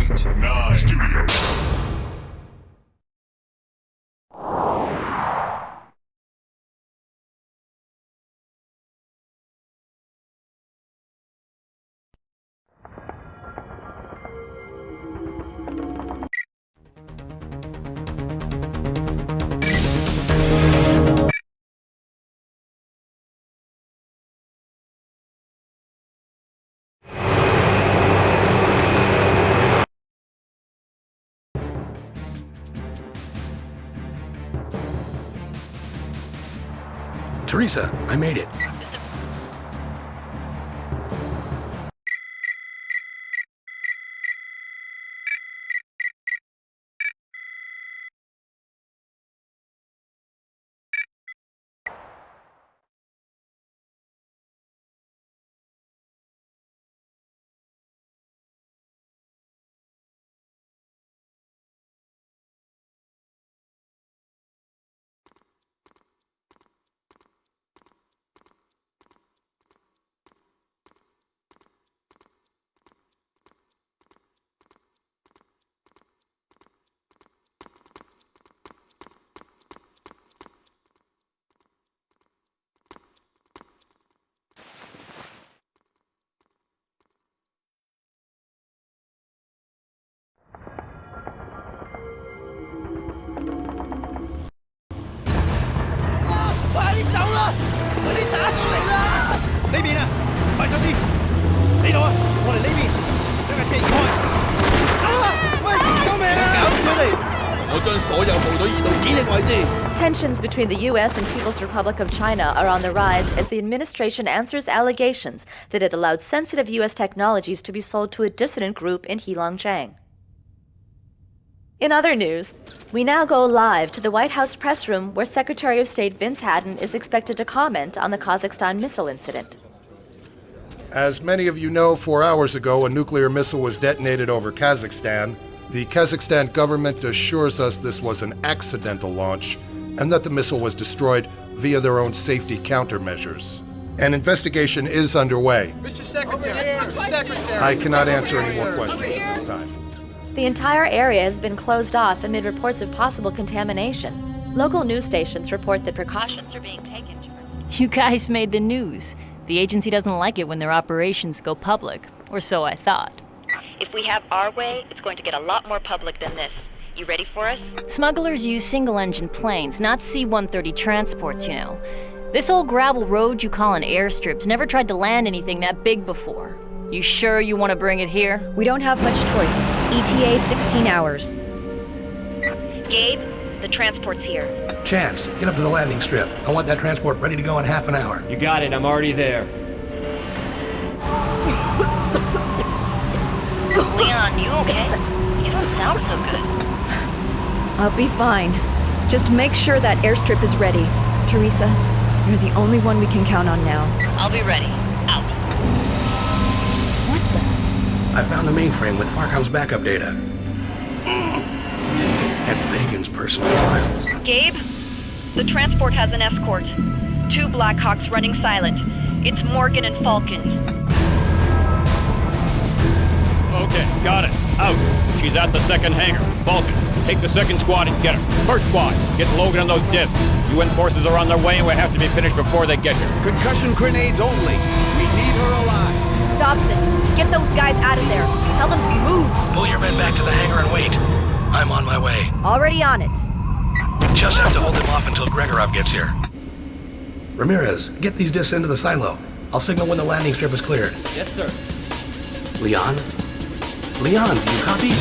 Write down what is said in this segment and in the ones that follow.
8, 9, studio. Teresa, I made it. Tensions between the U.S. and People's Republic of China are on the rise as the administration answers allegations that it allowed sensitive U.S. technologies to be sold to a dissident group in Heilongjiang. In other news, we now go live to the White House press room where Secretary of State Vince Hadden is expected to comment on the Kazakhstan missile incident. As many of you know, 4 hours ago, a nuclear missile was detonated over Kazakhstan. The Kazakhstan government assures us this was an accidental launch and that the missile was destroyed via their own safety countermeasures. An investigation is underway. Mr. Secretary, I cannot answer any more questions at this time. The entire area has been closed off amid reports of possible contamination. Local news stations report that precautions are being taken. You guys made the news. The agency doesn't like it when their operations go public, or so I thought. If we have our way, it's going to get a lot more public than this. You ready for us? Smugglers use single-engine planes, not C-130 transports, you know. This old gravel road you call an airstrip's never tried to land anything that big before. You sure you want to bring it here? We don't have much choice. ETA 16 hours. Gabe, the transport's here. Chance, get up to the landing strip. I want that transport ready to go in half an hour. You got it, I'm already there. Leon, you okay? You don't sound so good. I'll be fine. Just make sure that airstrip is ready. Teresa, you're the only one we can count on now. I'll be ready. Out. What the? I found the mainframe with Farcom's backup data. And Fagan's personal files. Gabe, the transport has an escort. 2 Blackhawks running silent. It's Morgan and Vulkan. Okay, got it. Out. She's at the second hangar. Vulkan, take the second squad and get her. First squad, get Logan on those discs. UN forces are on their way and we have to be finished before they get here. concussion grenades only. We need her alive. Dobson, get those guys out of there. Tell them to move. Pull your men back to the hangar and wait. I'm on my way. Already on it. Just have to hold them off until Gregorov gets here. Ramirez, get these discs into the silo. I'll signal when the landing strip is cleared. Yes, sir. Leon? Leon, do you copy?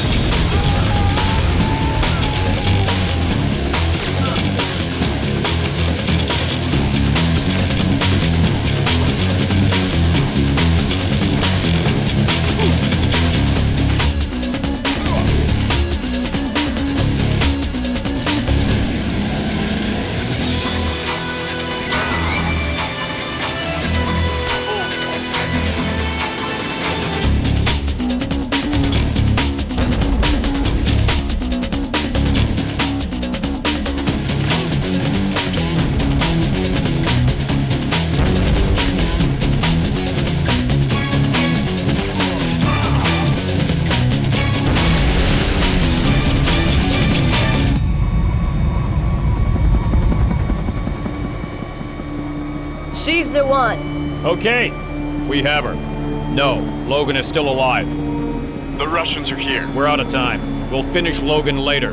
She's the one. Okay, we have her. No, Logan is still alive. The Russians are here. We're out of time. We'll finish Logan later.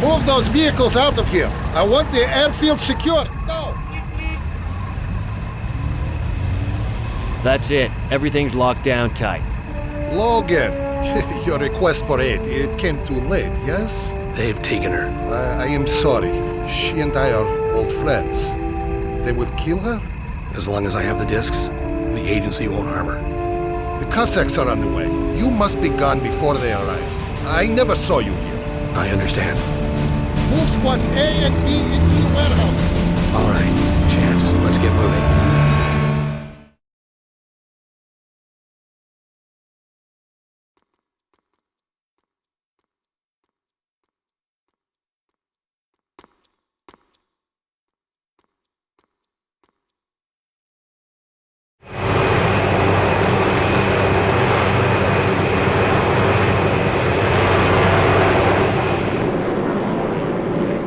Move those vehicles out of here. I want the airfield secure. No! That's it. Everything's locked down tight. Logan, your request for aid, it came too late, yes? They've taken her. I am sorry. She and I are old friends. They would kill her? As long as I have the discs, the agency won't harm her. The Cossacks are on the way. You must be gone before they arrive. I never saw you here. I understand. Move squads A and B into the warehouse. All right, Chance, let's get moving.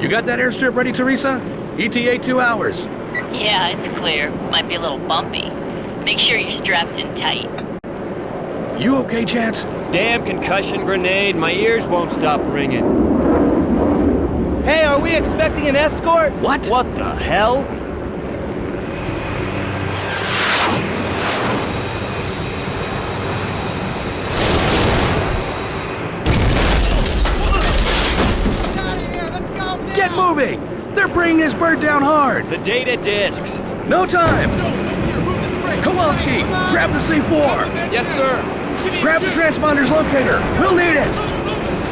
You got that airstrip ready, Teresa? ETA 2 hours. Yeah, it's clear. Might be a little bumpy. Make sure you're strapped in tight. You okay, Chance? Damn concussion grenade, my ears won't stop ringing. Hey, are we expecting an escort? What? What the hell? Get moving! They're bringing this bird down hard! The data discs. No time! Kowalski, grab the C4! Yes, sir. Grab the transponder's locator! We'll need it!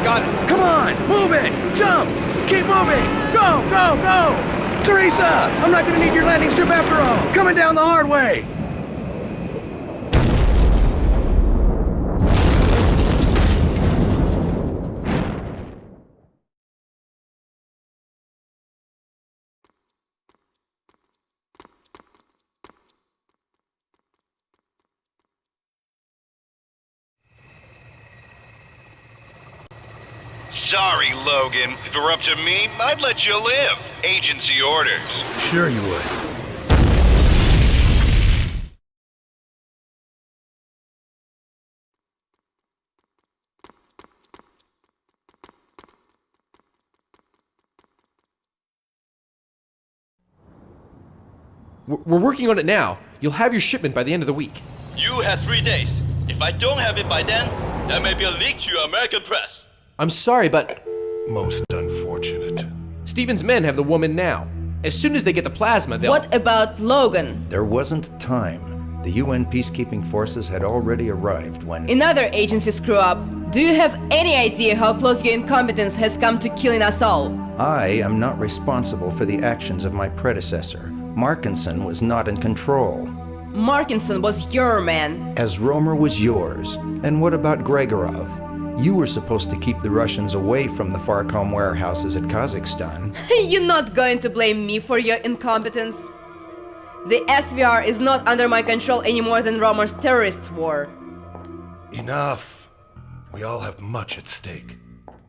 Got it. Come on! Move it! Jump! Keep moving! Go! Go! Go! Teresa! I'm not gonna need your landing strip after all! Coming down the hard way! Sorry, Logan. If it were up to me, I'd let you live. Agency orders. Sure you would. We're working on it now. You'll have your shipment by the end of the week. You have 3 days. If I don't have it by then, there may be a leak to your American press. I'm sorry, but... Most unfortunate. Stephen's men have the woman now. As soon as they get the plasma, they'll... What about Logan? There wasn't time. The UN peacekeeping forces had already arrived when... Another agency screw up. Do you have any idea how close your incompetence has come to killing us all? I am not responsible for the actions of my predecessor. Markinson was not in control. Markinson was your man. As Romer was yours. And what about Gregorov? You were supposed to keep the Russians away from the Farcom warehouses at Kazakhstan. You're not going to blame me for your incompetence. The SVR is not under my control any more than Romer's terrorist war. Enough. We all have much at stake.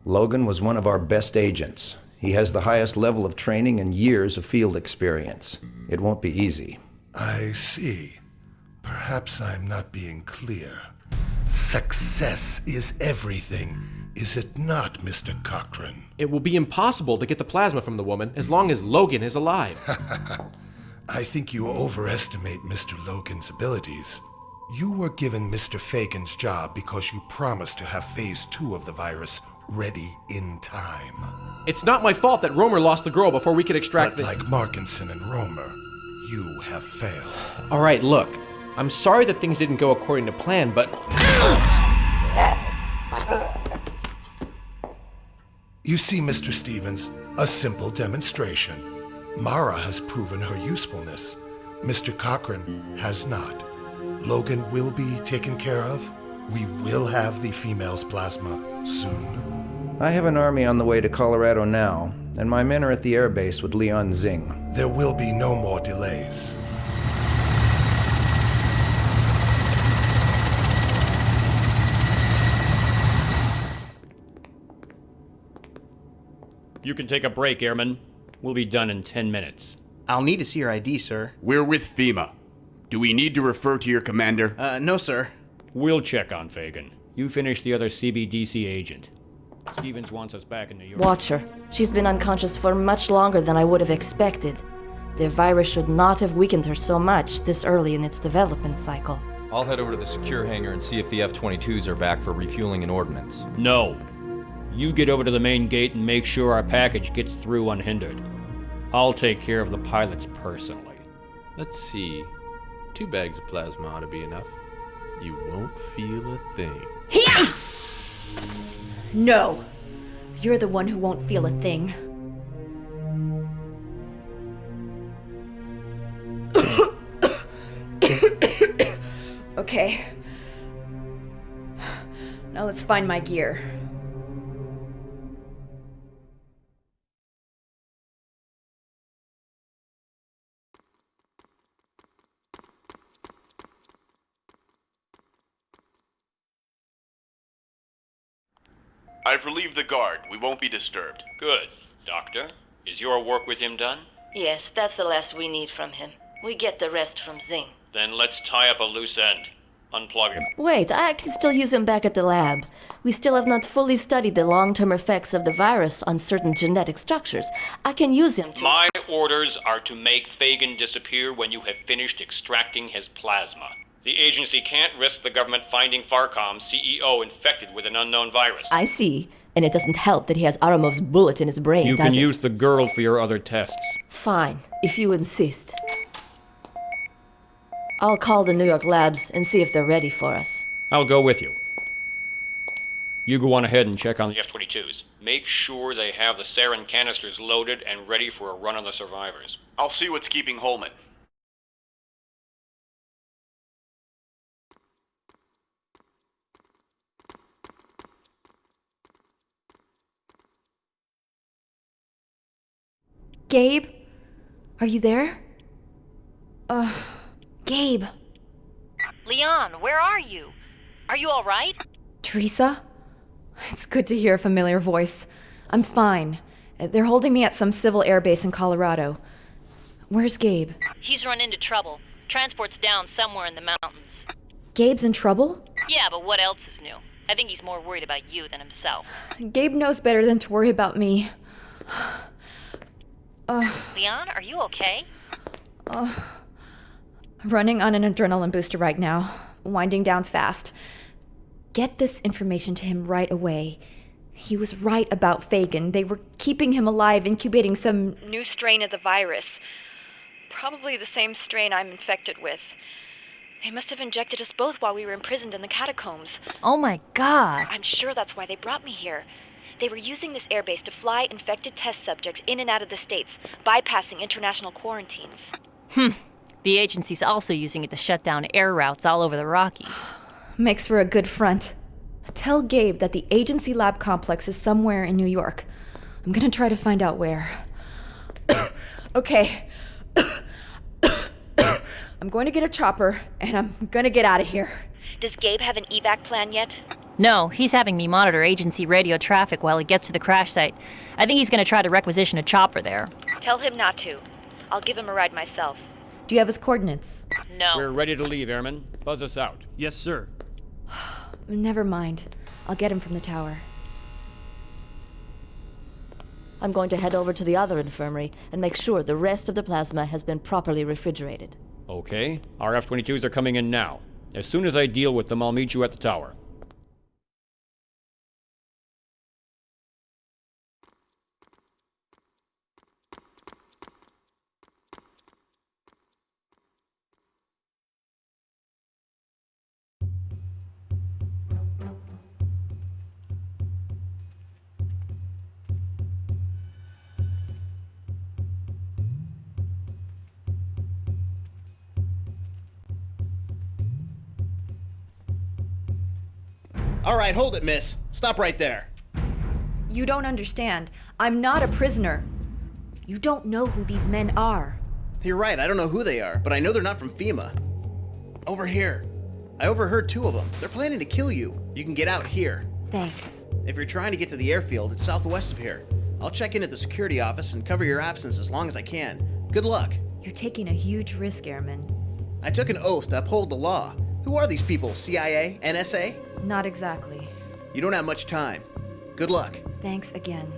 Logan was one of our best agents. He has the highest level of training and years of field experience. It won't be easy. I see. Perhaps I'm not being clear. Success is everything, is it not, Mr. Cochran? It will be impossible to get the plasma from the woman as long as Logan is alive. I think you overestimate Mr. Logan's abilities. You were given Mr. Fagan's job because you promised to have Phase 2 of the virus ready in time. It's not my fault that Romer lost the girl before we could extract But like Markinson and Romer, you have failed. All right, look. I'm sorry that things didn't go according to plan, but... You see, Mr. Stevens, a simple demonstration. Mara has proven her usefulness. Mr. Cochran has not. Logan will be taken care of. We will have the female's plasma soon. I have an army on the way to Colorado now, and my men are at the airbase with Leon Zing. There will be no more delays. You can take a break, Airman. We'll be done in 10 minutes. I'll need to see your ID, sir. We're with FEMA. Do we need to refer to your commander? No, sir. We'll check on Fagan. You finish the other CBDC agent. Stevens wants us back in New York. Watch her. She's been unconscious for much longer than I would have expected. The virus should not have weakened her so much this early in its development cycle. I'll head over to the secure hangar and see if the F-22s are back for refueling and ordnance. No. You get over to the main gate and make sure our package gets through unhindered. I'll take care of the pilots personally. Let's see. 2 bags of plasma ought to be enough. You won't feel a thing. Here! No. You're the one who won't feel a thing. Okay. Now let's find my gear. I've relieved the guard. We won't be disturbed. Good. Doctor, is your work with him done? Yes, that's the last we need from him. We get the rest from Zing. Then let's tie up a loose end. Unplug him. Wait, I can still use him back at the lab. We still have not fully studied the long-term effects of the virus on certain genetic structures. I can use him to... My orders are to make Fagan disappear when you have finished extracting his plasma. The agency can't risk the government finding Farcom's CEO infected with an unknown virus. I see. And it doesn't help that he has Aramov's bullet in his brain, You does can it? use the girl for your other tests. Fine, if you insist. I'll call the New York labs and see if they're ready for us. I'll go with you. You go on ahead and check on the F-22s. Make sure they have the sarin canisters loaded and ready for a run on the survivors. I'll see what's keeping Holman. Gabe? Are you there? Gabe. Leon, where are you? Are you all right? Teresa? It's good to hear a familiar voice. I'm fine. They're holding me at some civil air base in Colorado. Where's Gabe? He's run into trouble. Transport's down somewhere in the mountains. Gabe's in trouble? Yeah, but what else is new? I think he's more worried about you than himself. Gabe knows better than to worry about me. Leon, are you okay? Running on an adrenaline booster right now. Winding down fast. Get this information to him right away. He was right about Fagan. They were keeping him alive, incubating some new strain of the virus. Probably the same strain I'm infected with. They must have injected us both while we were imprisoned in the catacombs. Oh my god. I'm sure that's why they brought me here. They were using this airbase to fly infected test subjects in and out of the States, bypassing international quarantines. The agency's also using it to shut down air routes all over the Rockies. Makes for a good front. Tell Gabe that the agency lab complex is somewhere in New York. I'm gonna try to find out where. Okay. I'm going to get a chopper, and I'm gonna get out of here. Does Gabe have an evac plan yet? No, he's having me monitor agency radio traffic while he gets to the crash site. I think he's gonna try to requisition a chopper there. Tell him not to. I'll give him a ride myself. Do you have his coordinates? No. We're ready to leave, Airman. Buzz us out. Yes, sir. Never mind. I'll get him from the tower. I'm going to head over to the other infirmary and make sure the rest of the plasma has been properly refrigerated. Okay. Our F-22s are coming in now. As soon as I deal with them, I'll meet you at the tower. All right, hold it, miss. Stop right there. You don't understand. I'm not a prisoner. You don't know who these men are. You're right, I don't know who they are, but I know they're not from FEMA. Over here. I overheard 2 of them. They're planning to kill you. You can get out here. Thanks. If you're trying to get to the airfield, it's southwest of here. I'll check in at the security office and cover your absence as long as I can. Good luck. You're taking a huge risk, Airman. I took an oath to uphold the law. Who are these people? CIA? NSA? Not exactly. You don't have much time. Good luck. Thanks again.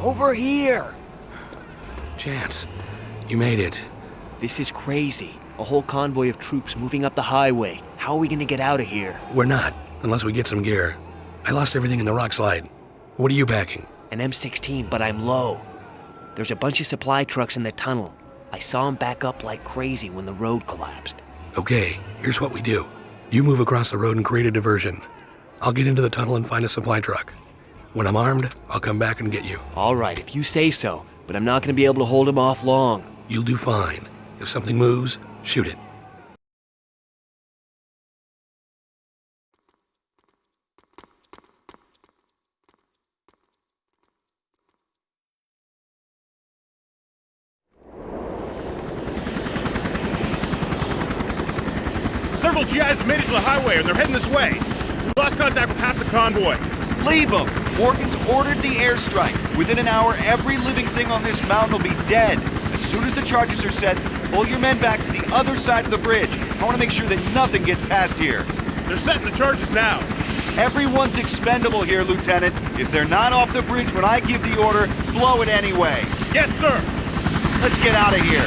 Over here! Chance, you made it. This is crazy. A whole convoy of troops moving up the highway. How are we gonna get out of here? We're not, unless we get some gear. I lost everything in the rock slide. What are you packing? An M16, but I'm low. There's a bunch of supply trucks in the tunnel. I saw them back up like crazy when the road collapsed. Okay, here's what we do. You move across the road and create a diversion. I'll get into the tunnel and find a supply truck. When I'm armed, I'll come back and get you. All right, if you say so, but I'm not gonna be able to hold him off long. You'll do fine. If something moves, shoot it. Several GIs have made it to the highway and they're heading this way. We lost contact with half the convoy. Leave them! Morgan's ordered the airstrike. Within an hour, every living thing on this mountain will be dead. As soon as the charges are set, pull your men back to the other side of the bridge. I want to make sure that nothing gets past here. They're setting the charges now. Everyone's expendable here, Lieutenant. If they're not off the bridge when I give the order, blow it anyway. Yes, sir. Let's get out of here.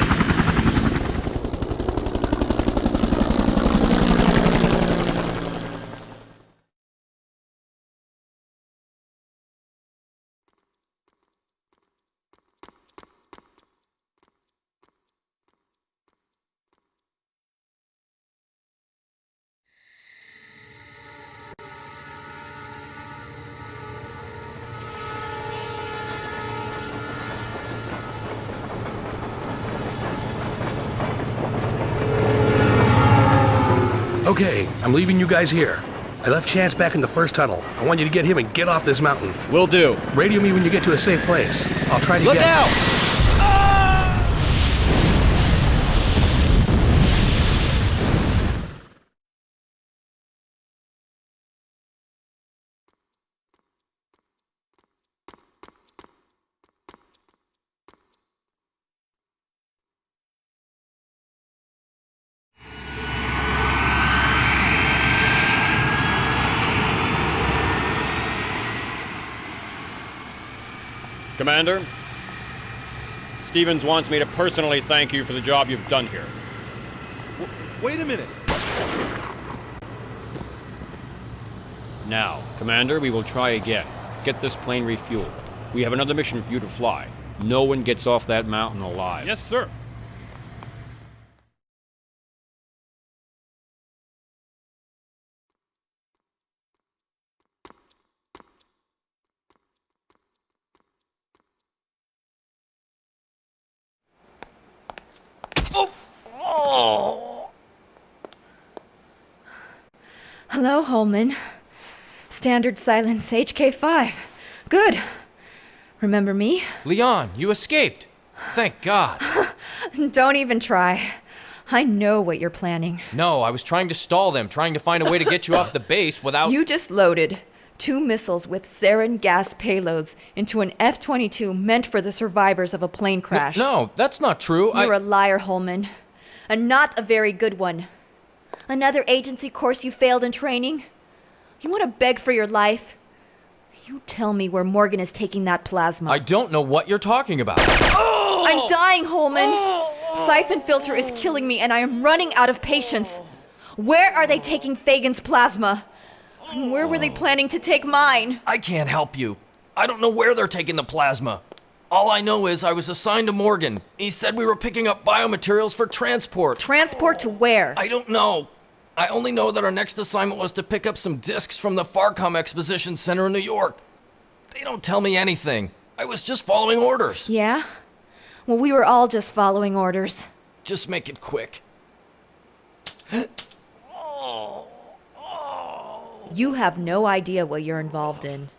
Okay, I'm leaving you guys here. I left Chance back in the first tunnel. I want you to get him and get off this mountain. Will do. Radio me when you get to a safe place. I'll try to Look get... out! Commander, Stevens wants me to personally thank you for the job you've done here. Wait a minute. Now, Commander, we will try again. Get this plane refueled. We have another mission for you to fly. No one gets off that mountain alive. Yes, sir. Hello, Holman. Standard silence HK5. Good. Remember me? Leon, you escaped. Thank God. Don't even try. I know what you're planning. No, I was trying to stall them, trying to find a way to get you off the base without... You just loaded 2 missiles with sarin gas payloads into an F-22 meant for the survivors of a plane crash. No, that's not true. You're a liar, Holman. And not a very good one. Another agency course you failed in training? You want to beg for your life? You tell me where Morgan is taking that plasma. I don't know what you're talking about. I'm dying, Holman. Syphon filter is killing me and I am running out of patience. Where are they taking Fagan's plasma? And where were they planning to take mine? I can't help you. I don't know where they're taking the plasma. All I know is I was assigned to Morgan. He said we were picking up biomaterials for transport. Transport to where? I don't know. I only know that our next assignment was to pick up some discs from the Farcom Exposition Center in New York. They don't tell me anything. I was just following orders. Yeah? Well, we were all just following orders. Just make it quick. You have no idea what you're involved in.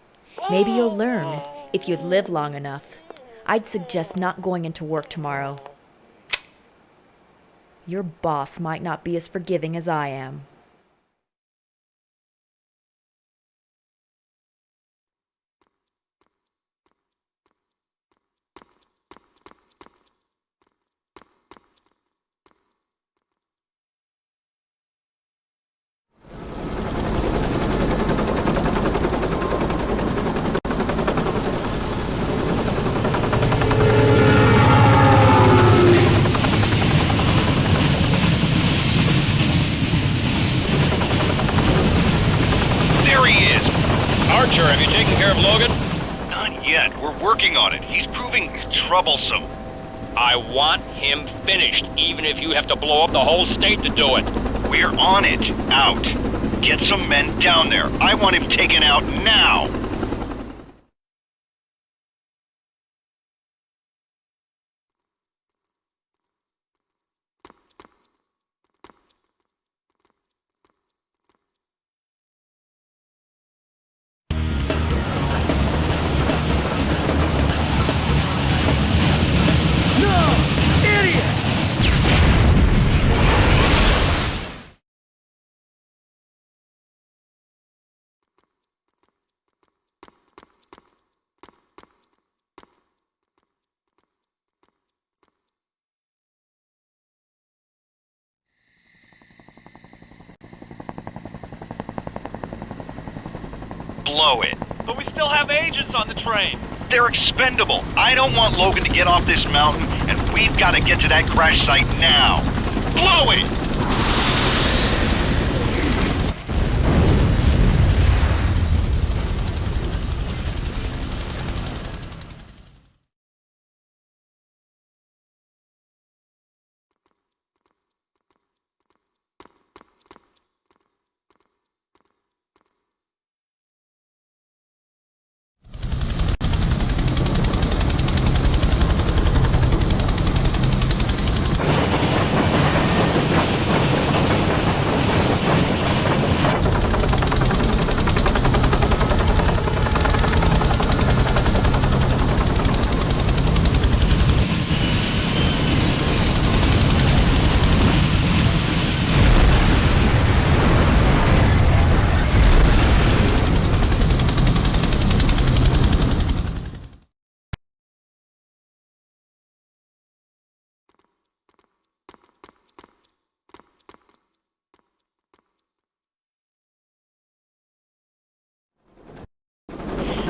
Maybe you'll learn if you'd live long enough. I'd suggest not going into work tomorrow. Your boss might not be as forgiving as I am. Archer, have you taken care of Logan? Not yet. We're working on it. He's proving troublesome. I want him finished, even if you have to blow up the whole state to do it. We're on it. Out. Get some men down there. I want him taken out now. Blow it. But we still have agents on the train. They're expendable. I don't want Logan to get off this mountain, and we've got to get to that crash site now. Blow it!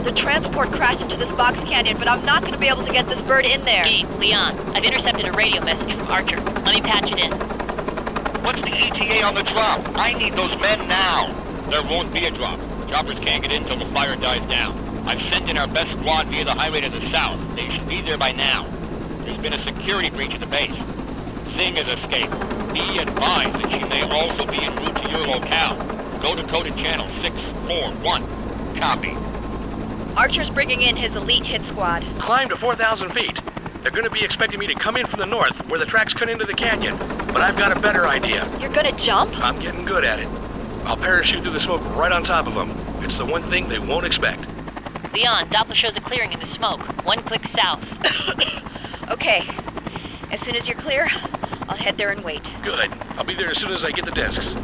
The transport crashed into this box canyon, but I'm not going to be able to get this bird in there. Gabe, Leon, I've intercepted a radio message from Archer. Let me patch it in. What's the ETA on the drop? I need those men now. There won't be a drop. Choppers can't get in till the fire dies down. I've sent in our best squad via the highway to the south. They should be there by now. There's been a security breach at the base. Singh has escaped. Be advised that she may also be en route to your locale. Go to coded channel 641. Copy. Archer's bringing in his elite hit squad. Climb to 4,000 feet. They're going to be expecting me to come in from the north, where the tracks cut into the canyon. But I've got a better idea. You're gonna jump? I'm getting good at it. I'll parachute through the smoke right on top of them. It's the one thing they won't expect. Leon, Doppler shows a clearing in the smoke. 1 click south. Okay. As soon as you're clear, I'll head there and wait. Good. I'll be there as soon as I get the discs.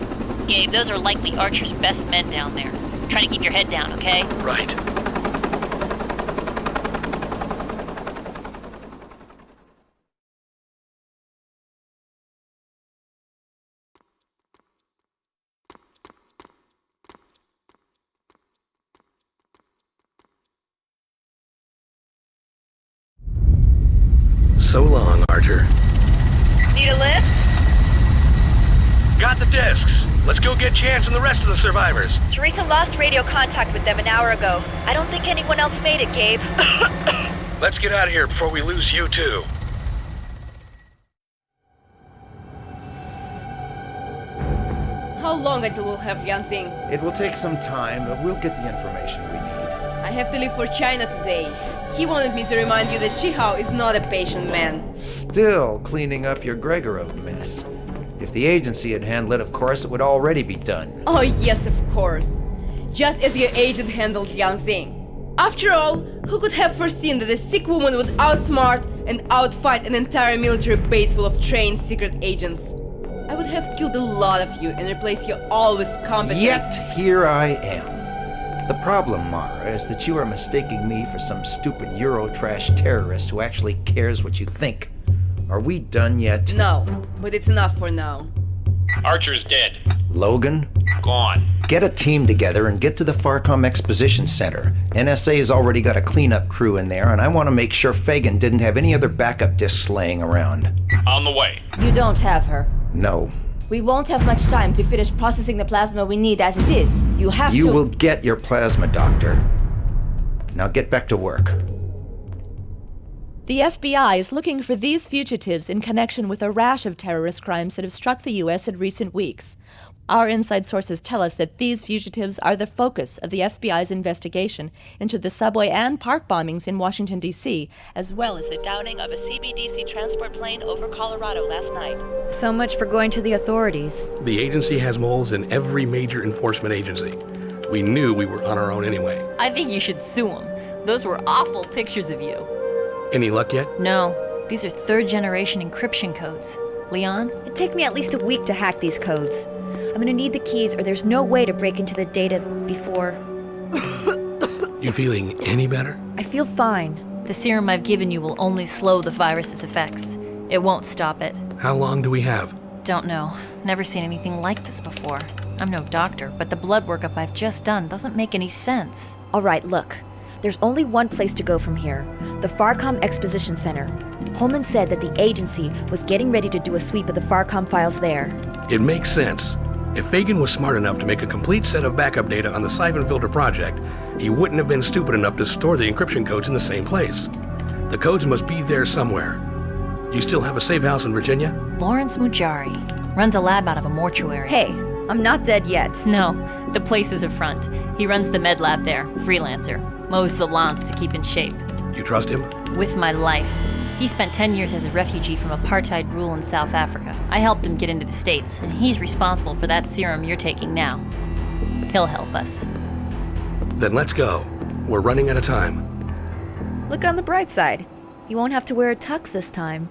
Gabe, those are likely Archer's best men down there. Try to keep your head down, okay? Right. So long, Archer. Need a lift? Got the discs. Let's go get Chance and the rest of the survivors. Teresa lost radio contact with them an hour ago. I don't think anyone else made it, Gabe. Let's get out of here before we lose you too. How long until we'll have Yanxing? It will take some time, but we'll get the information we need. I have to leave for China today. He wanted me to remind you that Shihao is not a patient man. Still cleaning up your Gregorov mess. If the agency had handled it, of course, it would already be done. Oh yes, of course. Just as your agent handled Yanxing. After all, who could have foreseen that a sick woman would outsmart and outfight an entire military base full of trained secret agents? I would have killed a lot of you and replaced you all with competent... Yet here I am. The problem, Mara, is that you are mistaking me for some stupid Eurotrash terrorist who actually cares what you think. Are we done yet? No, but it's enough for now. Archer's dead. Logan? Gone. Get a team together and get to the Farcom Exposition Center. NSA's already got a cleanup crew in there, and I want to make sure Fagan didn't have any other backup discs laying around. On the way. You don't have her. No. We won't have much time to finish processing the plasma we need as it is. You have to... You will get your plasma, Doctor. Now get back to work. The FBI is looking for these fugitives in connection with a rash of terrorist crimes that have struck the U.S. in recent weeks. Our inside sources tell us that these fugitives are the focus of the FBI's investigation into the subway and park bombings in Washington, D.C., as well as the downing of a CBDC transport plane over Colorado last night. So much for going to the authorities. The agency has moles in every major enforcement agency. We knew we were on our own anyway. I think you should sue them. Those were awful pictures of you. Any luck yet? No. These are third-generation encryption codes. Leon? It'd take me at least a week to hack these codes. I'm gonna need the keys or there's no way to break into the data before... You feeling any better? I feel fine. The serum I've given you will only slow the virus's effects. It won't stop it. How long do we have? Don't know. Never seen anything like this before. I'm no doctor, but the blood workup I've just done doesn't make any sense. All right, look. There's only one place to go from here. The Farcom Exposition Center. Holman said that the agency was getting ready to do a sweep of the Farcom files there. It makes sense. If Fagan was smart enough to make a complete set of backup data on the Syphon filter project, he wouldn't have been stupid enough to store the encryption codes in the same place. The codes must be there somewhere. You still have a safe house in Virginia? Lawrence Mujari runs a lab out of a mortuary. Hey, I'm not dead yet. No, the place is a front. He runs the med lab there, freelancer. Mows the lawns to keep in shape. You trust him? With my life. He spent 10 years as a refugee from apartheid rule in South Africa. I helped him get into the States, and he's responsible for that serum you're taking now. He'll help us. Then let's go. We're running out of time. Look on the bright side. You won't have to wear a tux this time.